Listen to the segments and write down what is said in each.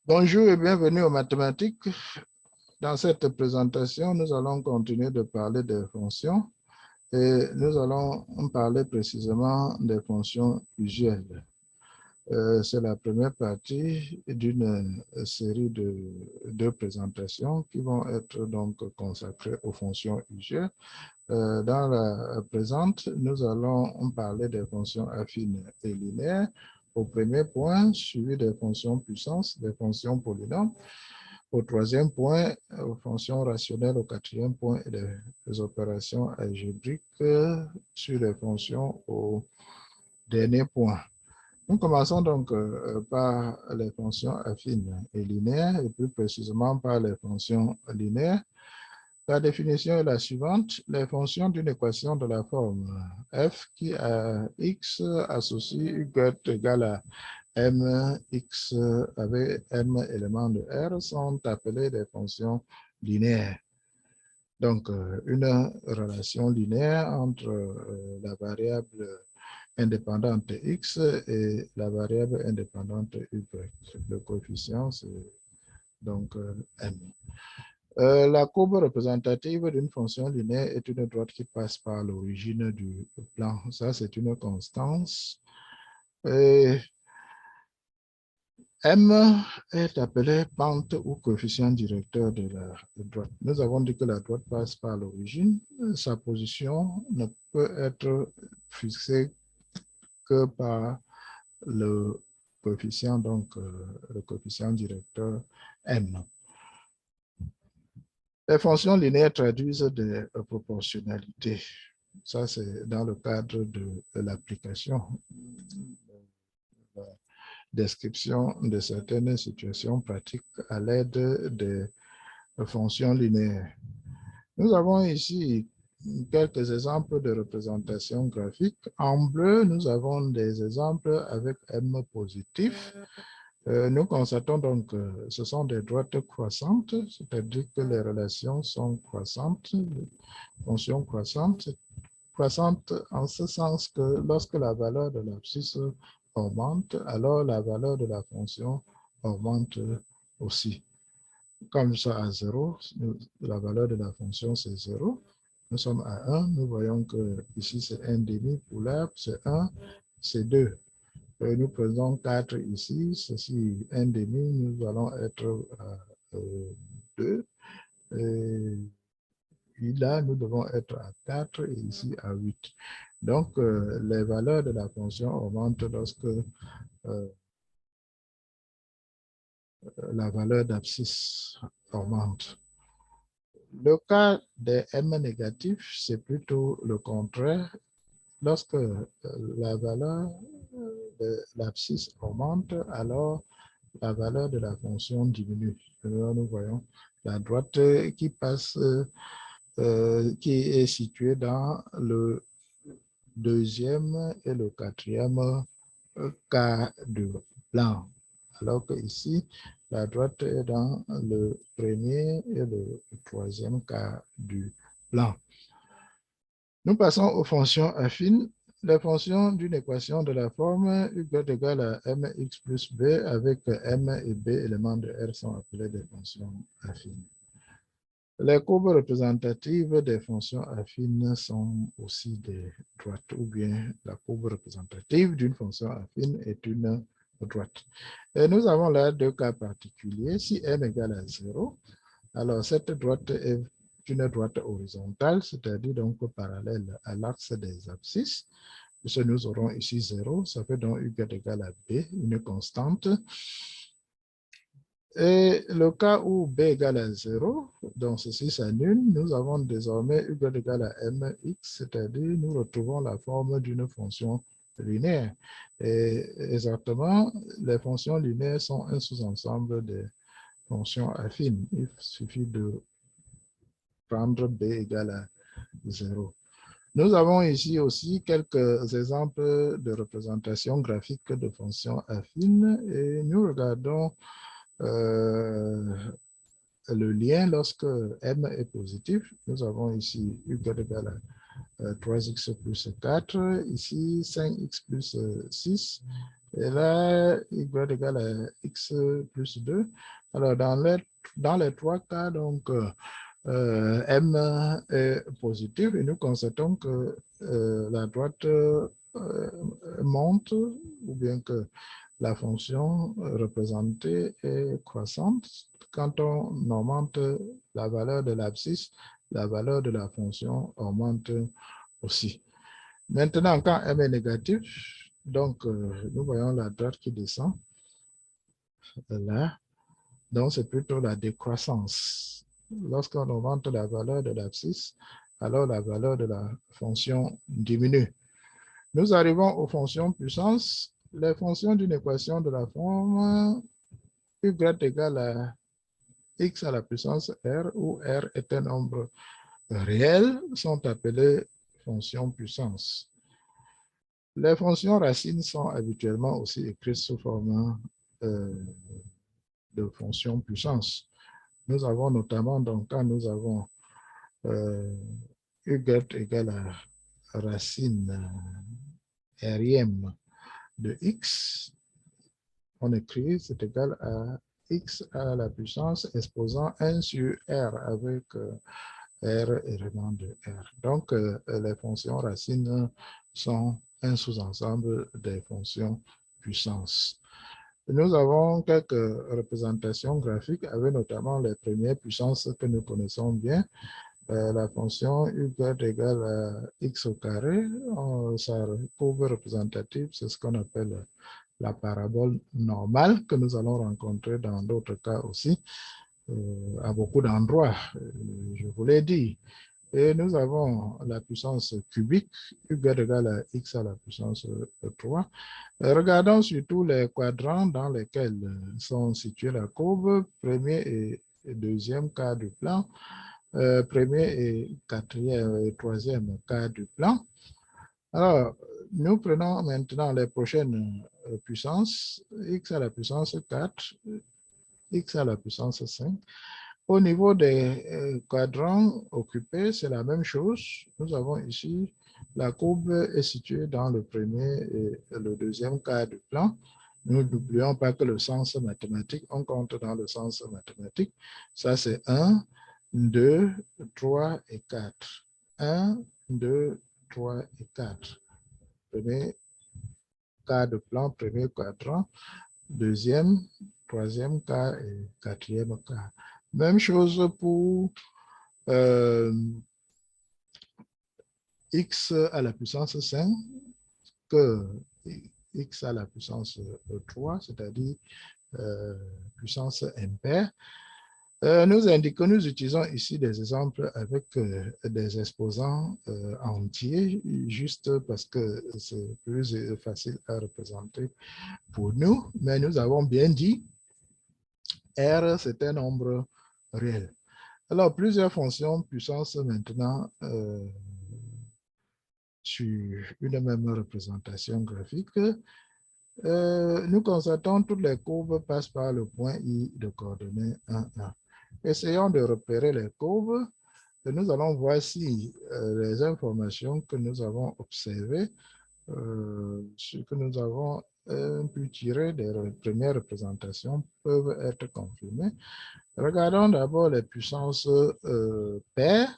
Bonjour et bienvenue aux mathématiques. Dans cette présentation, nous allons continuer de parler des fonctions et nous allons parler précisément des fonctions usuelles. C'est la première partie d'une série de deux présentations qui vont être donc consacrées aux fonctions usuelles. Dans la présente, nous allons parler des fonctions affines et linéaires au premier point, suivi des fonctions puissance, des fonctions polynômes. Au troisième point, aux fonctions rationnelles au quatrième point et des opérations algébriques sur les fonctions au dernier point. Nous commençons donc par les fonctions affines et linéaires et plus précisément par les fonctions linéaires. La définition est la suivante. Les fonctions d'une équation de la forme f qui à x associe y égale à mx avec m éléments de R sont appelées des fonctions linéaires. Donc, une relation linéaire entre la variable indépendante x et la variable indépendante y. Le coefficient, c'est donc m. La courbe représentative d'une fonction linéaire est une droite qui passe par l'origine du plan. Ça, c'est une constance. Et M est appelé pente ou coefficient directeur de la droite. Nous avons dit que la droite passe par l'origine. Sa position ne peut être fixée que par le coefficient, donc le coefficient directeur M. Les fonctions linéaires traduisent des proportionnalités. Ça, c'est dans le cadre de l'application, la description de certaines situations pratiques à l'aide des fonctions linéaires. Nous avons ici quelques exemples de représentation graphique. En bleu, nous avons des exemples avec M positif. Nous constatons donc que ce sont des droites croissantes, c'est-à-dire que les relations sont croissantes, fonctions croissantes. Croissantes en ce sens que lorsque la valeur de l'abscisse augmente, alors la valeur de la fonction augmente aussi. Comme ça à 0, la valeur de la fonction c'est 0. Nous sommes à 1, nous voyons que ici c'est 1 demi pour l'arbre, c'est 1, c'est 2. Nous prenons 4 ici, ceci 1 demi, nous allons être à 2. Et là, nous devons être à 4 et ici à 8. Donc, les valeurs de la fonction augmentent lorsque la valeur d'abscisse augmente. Le cas des M négatifs, c'est plutôt le contraire. Lorsque la valeur de l'abscisse augmente, alors la valeur de la fonction diminue. Alors, nous voyons la droite qui passe, qui est située dans le deuxième et le quatrième cas de plan. Alors que ici, la droite est dans le premier et le troisième cas du plan. Nous passons aux fonctions affines. Les fonctions d'une équation de la forme y égale à mx plus b avec m et b éléments de R sont appelées des fonctions affines. Les courbes représentatives des fonctions affines sont aussi des droites, ou bien la courbe représentative d'une fonction affine est une droite. Et nous avons là deux cas particuliers. Si m égale à 0, alors cette droite est une droite horizontale, c'est-à-dire donc parallèle à l'axe des abscisses. Puisque nous aurons ici 0, ça fait donc y égale à b, une constante. Et le cas où b égale à 0, donc ceci s'annule, nous avons désormais y égale à mx, c'est-à-dire nous retrouvons la forme d'une fonction linéaire. Et exactement, les fonctions linéaires sont un sous-ensemble des fonctions affines. Il suffit de prendre b égale à 0. Nous avons ici aussi quelques exemples de représentation graphique de fonctions affines et nous regardons le lien lorsque m est positif. Nous avons ici y égale à 3x plus 4, ici 5x plus 6 Et là, y égale à x plus 2. Alors, dans les trois cas, donc, m est positif et nous constatons que la droite monte ou bien que la fonction représentée est croissante. Quand on augmente la valeur de l'abscisse, la valeur de la fonction augmente aussi. Maintenant, quand m est négatif, donc nous voyons la droite qui descend là. Donc, c'est plutôt la décroissance. Lorsqu'on augmente la valeur de l'abscisse, alors la valeur de la fonction diminue. Nous arrivons aux fonctions puissance. Les fonctions d'une équation de la forme y égale à x à la puissance r, où r est un nombre réel, sont appelées fonctions puissance. Les fonctions racines sont habituellement aussi écrites sous forme de fonctions puissance. Nous avons notamment, donc, quand nous avons y égale à racine rm de x, on écrit c'est égal à x à la puissance exposant 1 sur r avec r élément de r. Donc, les fonctions racines sont un sous-ensemble des fonctions puissance. Nous avons quelques représentations graphiques avec notamment les premières puissances que nous connaissons bien. La fonction y égale à x au carré, sa courbe représentative, c'est ce qu'on appelle la parabole normale que nous allons rencontrer dans d'autres cas aussi, à beaucoup d'endroits, je vous l'ai dit. Et nous avons la puissance cubique, y égale à x à la puissance 3. Regardons surtout les quadrants dans lesquels sont situés la courbe, premier et deuxième cas du plan, premier et quatrième et troisième cas du plan. Alors, nous prenons maintenant les prochaines puissances, x à la puissance 4, x à la puissance 5. Au niveau des quadrants occupés, c'est la même chose. Nous avons ici, la courbe est située dans le premier et le deuxième cas du plan. Nous n'oublions pas que le sens mathématique, on compte dans le sens mathématique. Ça, c'est 1, 2, 3 et 4. 1, 2, 3 et 4. Premier cas de plan, premier quadrant, deuxième, troisième cas et quatrième cas. Même chose pour x à la puissance 5 que x à la puissance 3, c'est-à-dire puissance impaire. Nous utilisons ici des exemples avec des exposants entiers, juste parce que c'est plus facile à représenter pour nous, mais nous avons bien dit R, c'est un nombre réel. Alors, plusieurs fonctions puissance maintenant sur une même représentation graphique. Nous constatons que toutes les courbes passent par le point I de coordonnées 1, 1. Essayons de repérer les courbes et nous allons voir si les informations que nous avons observées, ce que nous avons pu tirer des premières représentations peuvent être confirmées. Regardons d'abord les puissances paires.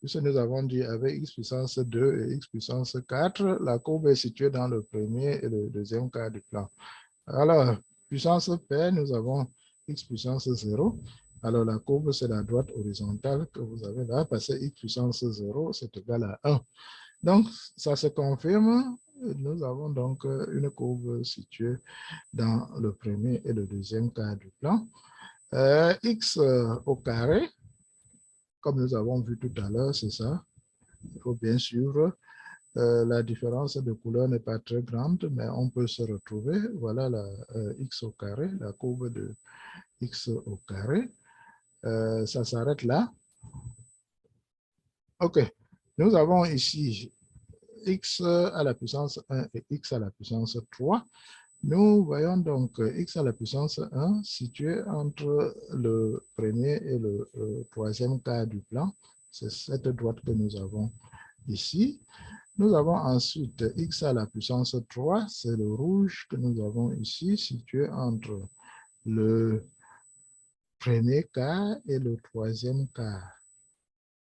Puisque nous avons dit avec x puissance 2 et x puissance 4, la courbe est située dans le premier et le deuxième cas du plan. Alors, puissance paire, nous avons x puissance 0. Alors, la courbe, c'est la droite horizontale que vous avez là, parce que x puissance 0, c'est égal à 1. Donc, ça se confirme. Nous avons donc une courbe située dans le premier et le deuxième cas du plan. X au carré, comme nous avons vu tout à l'heure, c'est ça. Il faut bien suivre. La différence de couleur n'est pas très grande, mais on peut se retrouver. Voilà la x au carré, la courbe de x au carré. Ça s'arrête là. OK. Nous avons ici x à la puissance 1 et x à la puissance 3. Nous voyons donc x à la puissance 1 situé entre le premier et le troisième cas du plan. C'est cette droite que nous avons ici. Nous avons ensuite x à la puissance 3, c'est le rouge que nous avons ici, situé entre le premier cas et le troisième cas.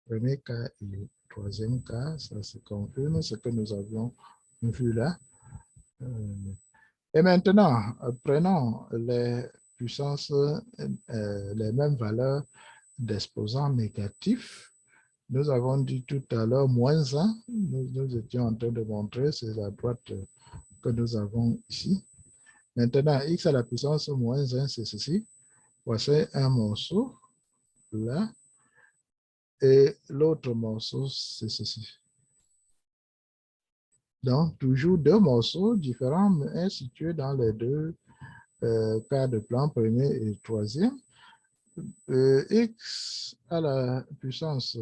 Premier cas et le troisième cas, ça se confirme ce que nous avions vu là. Et maintenant, prenons les puissances, les mêmes valeurs d'exposants négatifs. Nous avons dit tout à l'heure moins 1. Nous étions en train de montrer, c'est la droite que nous avons ici. Maintenant, x à la puissance moins 1, c'est ceci. Voici un morceau, là. Et l'autre morceau, c'est ceci. Donc, toujours deux morceaux différents, mais situés dans les deux cas de plan, premier et troisième. X à la puissance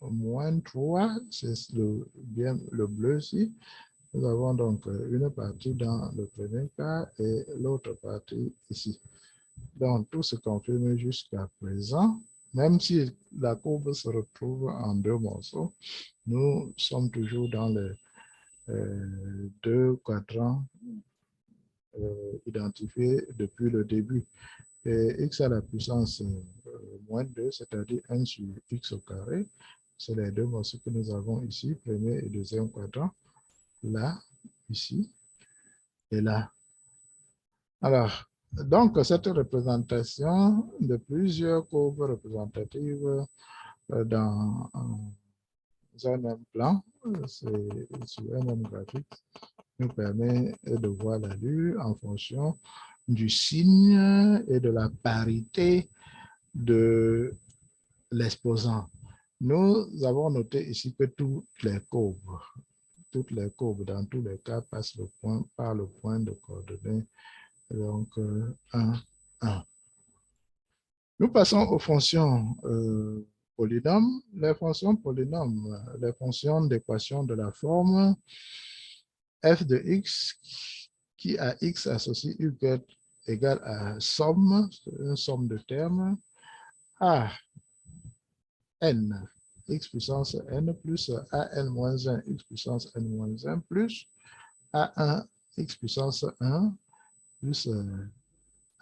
moins 3, c'est le bleu ici. Nous avons donc une partie dans le premier cas et l'autre partie ici. Donc, tout se confirme jusqu'à présent. Même si la courbe se retrouve en deux morceaux, nous sommes toujours dans les deux quadrants identifiés depuis le début. Et x à la puissance moins 2, c'est-à-dire 1 sur x au carré, c'est les deux morceaux que nous avons ici, premier et deuxième quadrant, là, ici, et là. Alors, donc, cette représentation de plusieurs courbes représentatives dans un même plan, c'est sur un même graphique, nous permet de voir l'allure en fonction du signe et de la parité de l'exposant. Nous avons noté ici que toutes les courbes dans tous les cas passent par le point de coordonnées, donc 1, 1. Nous passons aux fonctions polynômes. Les fonctions polynômes, les fonctions d'équation de la forme f de x qui à x associe y égale à somme, une somme de termes, a n, x puissance n plus an moins 1, x puissance n moins 1 plus a1, x puissance 1 plus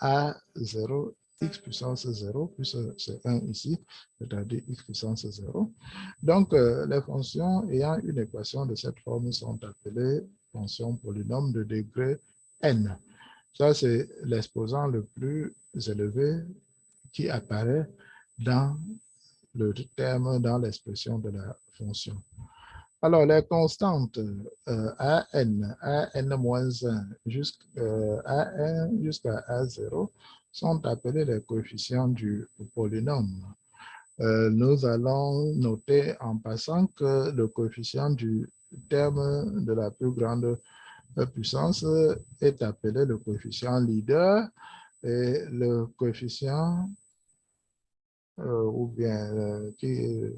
a0, x puissance 0, plus c'est 1 ici, c'est-à-dire x puissance 0. Donc, les fonctions ayant une équation de cette forme sont appelées fonctions polynômes de degré n. Ça, c'est l'exposant le plus élevé qui apparaît dans le terme, dans l'expression de la fonction. Alors, les constantes an-1 jusqu'à a0 sont appelées les coefficients du polynôme. Nous allons noter en passant que le coefficient du terme de la plus grande puissance est appelé le coefficient leader et le coefficient ou bien qui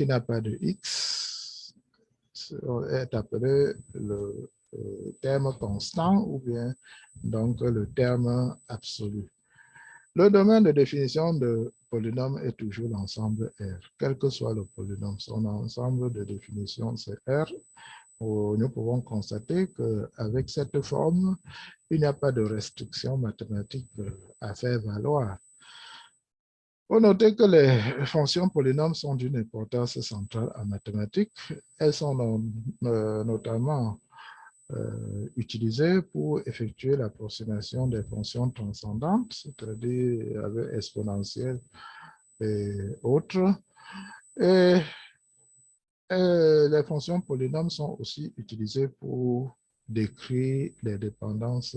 n'a pas de x est appelé le terme constant ou bien donc le terme absolu. Le domaine de définition de polynôme est toujours l'ensemble R. Quel que soit le polynôme, son ensemble de définition c'est R. Nous pouvons constater qu'avec cette forme, il n'y a pas de restriction mathématique à faire valoir. Il faut noter que les fonctions polynômes sont d'une importance centrale en mathématiques. Elles sont notamment utilisées pour effectuer l'approximation des fonctions transcendantes, c'est-à-dire avec exponentielles et autres. Et les fonctions polynômes sont aussi utilisées pour décrire les dépendances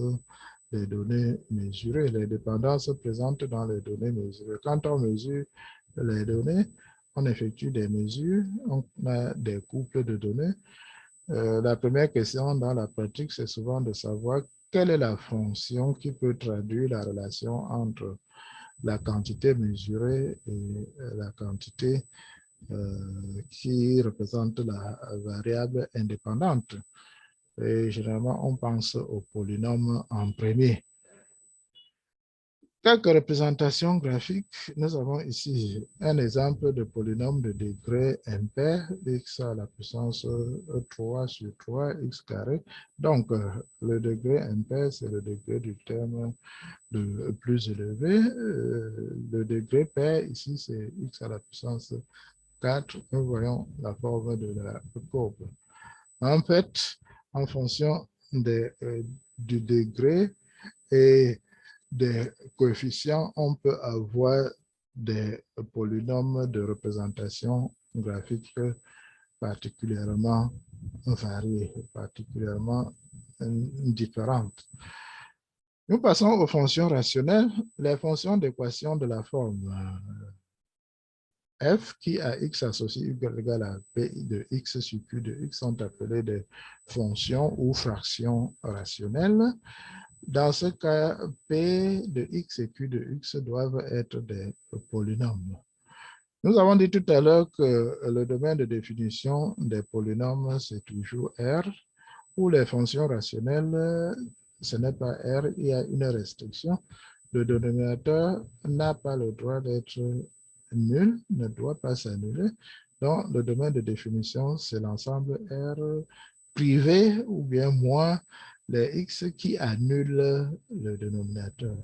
des données mesurées, les dépendances présentes dans les données mesurées. Quand on mesure les données, on effectue des mesures, on a des couples de données. La première question dans la pratique, c'est souvent de savoir quelle est la fonction qui peut traduire la relation entre la quantité mesurée et la quantité qui représente la variable indépendante. Et généralement, on pense au polynôme en premier. Quelques représentations graphiques. Nous avons ici un exemple de polynôme de degré impair, x à la puissance 3 sur 3, x carré. Donc, le degré impair, c'est le degré du terme le plus élevé. Le degré pair, ici, c'est x à la puissance 4. Nous voyons la forme de la courbe. En fait, en fonction du degré et des coefficients, on peut avoir des polynômes de représentation graphique particulièrement variés, particulièrement différentes. Nous passons aux fonctions rationnelles. Les fonctions d'équation de la forme f qui à x associé égale à p de x sur q de x sont appelées des fonctions ou fractions rationnelles. Dans ce cas, p de x et q de x doivent être des polynômes. Nous avons dit tout à l'heure que le domaine de définition des polynômes, c'est toujours R, où les fonctions rationnelles, ce n'est pas R, il y a une restriction. Le dénominateur n'a pas le droit d'être nul, ne doit pas s'annuler. Donc, le domaine de définition, c'est l'ensemble R privé ou bien moins les x qui annulent le dénominateur.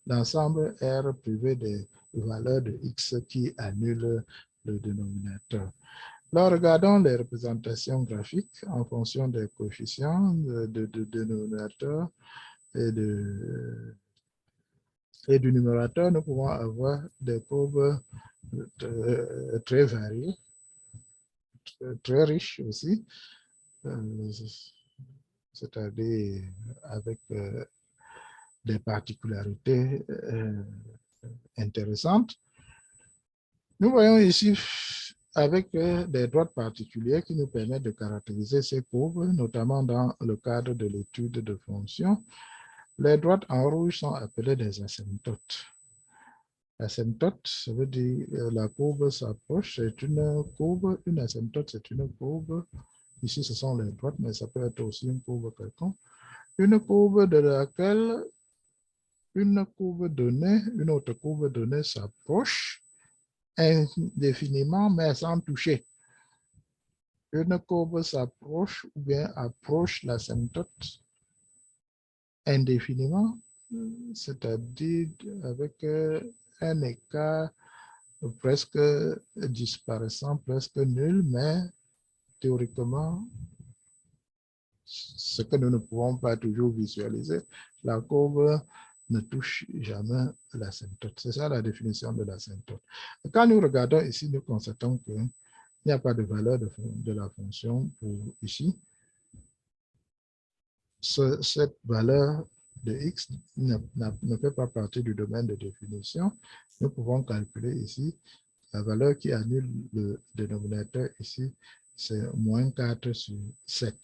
L'ensemble R privé des valeurs de x qui annulent le dénominateur. Là, regardons les représentations graphiques en fonction des coefficients de dénominateur et du numérateur. Nous pouvons avoir des courbes très variées, très riches aussi, c'est-à-dire avec des particularités intéressantes. Nous voyons ici avec des droites particulières qui nous permettent de caractériser ces courbes, notamment dans le cadre de l'étude de fonctions. Les droites en rouge sont appelées des asymptotes. Asymptote, ça veut dire la courbe s'approche, c'est une courbe, une asymptote, c'est une courbe. Ici, ce sont les droites, mais ça peut être aussi une courbe quelconque. Une courbe de laquelle une courbe donnée, une autre courbe donnée s'approche indéfiniment, mais sans toucher. Une courbe s'approche ou bien approche l'asymptote indéfiniment, c'est-à-dire avec un écart presque disparaissant, presque nul, mais théoriquement, ce que nous ne pouvons pas toujours visualiser, la courbe ne touche jamais l'asymptote. C'est ça la définition de l'asymptote. Quand nous regardons ici, nous constatons qu'il n'y a pas de valeur de la fonction pour ici. Cette valeur de x ne fait pas partie du domaine de définition. Nous pouvons calculer ici la valeur qui annule le dénominateur ici, c'est moins 4 sur 7.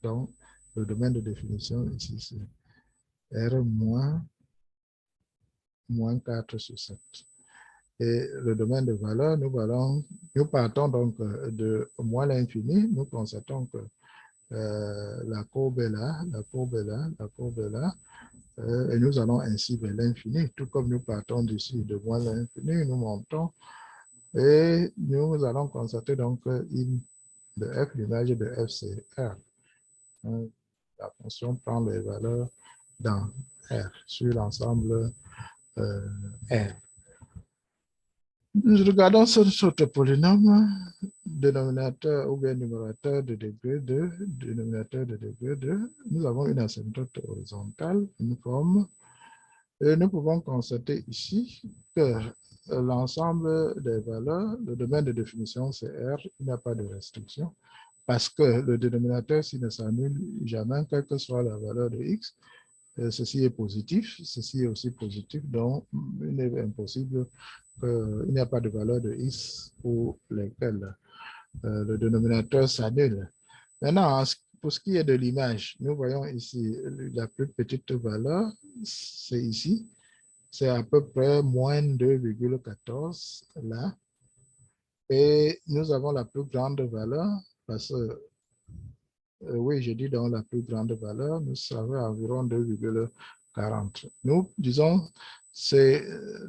Donc, le domaine de définition ici, c'est R moins 4 sur 7. Et le domaine de valeur, nous partons donc de moins l'infini. Nous constatons que la courbe est là, la courbe est là, la courbe est là. Et nous allons ainsi vers l'infini. Tout comme nous partons d'ici de moins l'infini, nous montons. Et nous allons constater donc que de f, l'image de f, c'est R. La fonction prend les valeurs dans R, sur l'ensemble R. Nous regardons ce polynôme, dénominateur ou bien numérateur de degré 2, dénominateur de degré 2. Nous avons une asymptote horizontale, une forme, et nous pouvons constater ici que l'ensemble des valeurs, le domaine de définition, c'est R, il n'y a pas de restriction, parce que le dénominateur, s'il ne s'annule jamais, quelle que soit la valeur de x, ceci est positif, ceci est aussi positif, donc il est impossible qu'il n'y a pas de valeur de x pour lesquelles le dénominateur s'annule. Maintenant, pour ce qui est de l'image, nous voyons ici la plus petite valeur, c'est ici, c'est à peu près moins 2,14 là. Et nous avons la plus grande valeur, parce que oui, j'ai dit dans la plus grande valeur, nous savons environ 2,14 40. Nous disons c'est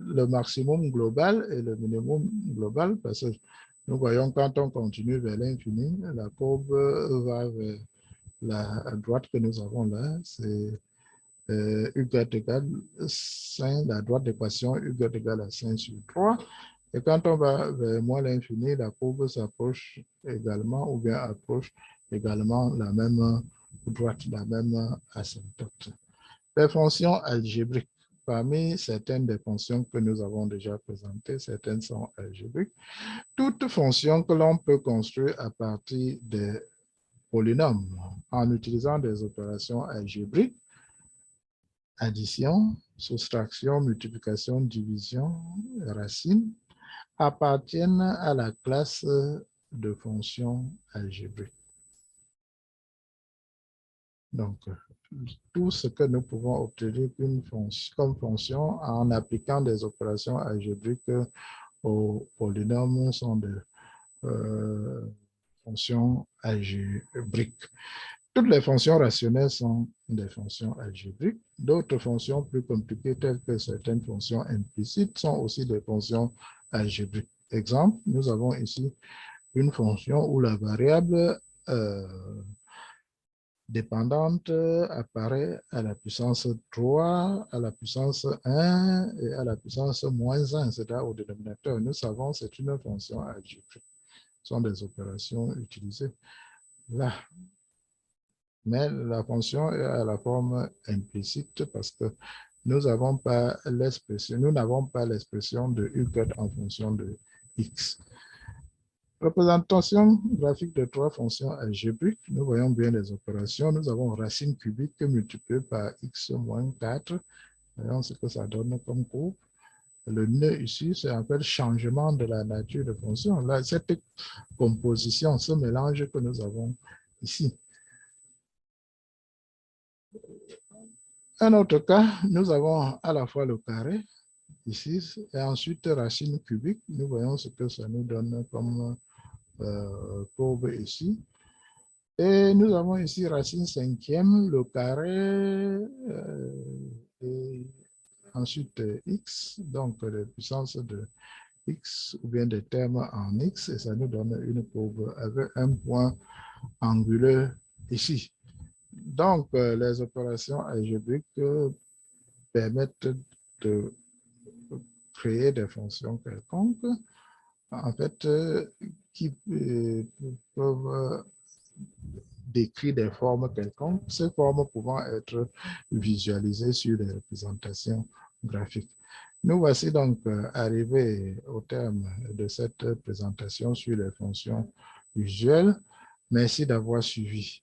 le maximum global et le minimum global parce que nous voyons quand on continue vers l'infini, la courbe va vers la droite que nous avons là, c'est y égale 5, la droite d'équation y égale à 5 sur 3. Et quand on va vers moins l'infini, la courbe s'approche également ou bien approche également la même droite, la même asymptote. Les fonctions algébriques. Parmi certaines des fonctions que nous avons déjà présentées, certaines sont algébriques. Toute fonction que l'on peut construire à partir des polynômes en utilisant des opérations algébriques, addition, soustraction, multiplication, division, racine, appartiennent à la classe de fonctions algébriques. Donc, tout ce que nous pouvons obtenir comme fonction en appliquant des opérations algébriques aux polynômes sont des fonctions algébriques. Toutes les fonctions rationnelles sont des fonctions algébriques. D'autres fonctions plus compliquées, telles que certaines fonctions implicites, sont aussi des fonctions algébriques. Exemple, nous avons ici une fonction où la variable dépendante apparaît à la puissance 3, à la puissance 1 et à la puissance moins 1, c'est-à-dire au dénominateur. Nous savons que c'est une fonction algébrique. Ce sont des opérations utilisées là. Mais la fonction est à la forme implicite parce que nous n'avons pas l'expression de y en fonction de x. Représentation graphique de trois fonctions algébriques. Nous voyons bien les opérations. Nous avons racine cubique multipliée par x moins 4. Voyons ce que ça donne comme courbe. Le nœud ici, c'est un peu le changement de la nature de fonction. Là, cette composition, ce mélange que nous avons ici. Un autre cas, nous avons à la fois le carré ici et ensuite racine cubique. Nous voyons ce que ça nous donne comme courbe ici. Et nous avons ici racine cinquième, le carré, et ensuite x, donc les puissances de x ou bien des termes en x, et ça nous donne une courbe avec un point anguleux ici. Donc, les opérations algébriques permettent de créer des fonctions quelconques, en fait, qui peuvent décrire des formes quelconques, ces formes pouvant être visualisées sur des représentations graphiques. Nous voici donc arrivés au terme de cette présentation sur les fonctions usuelles. Merci d'avoir suivi.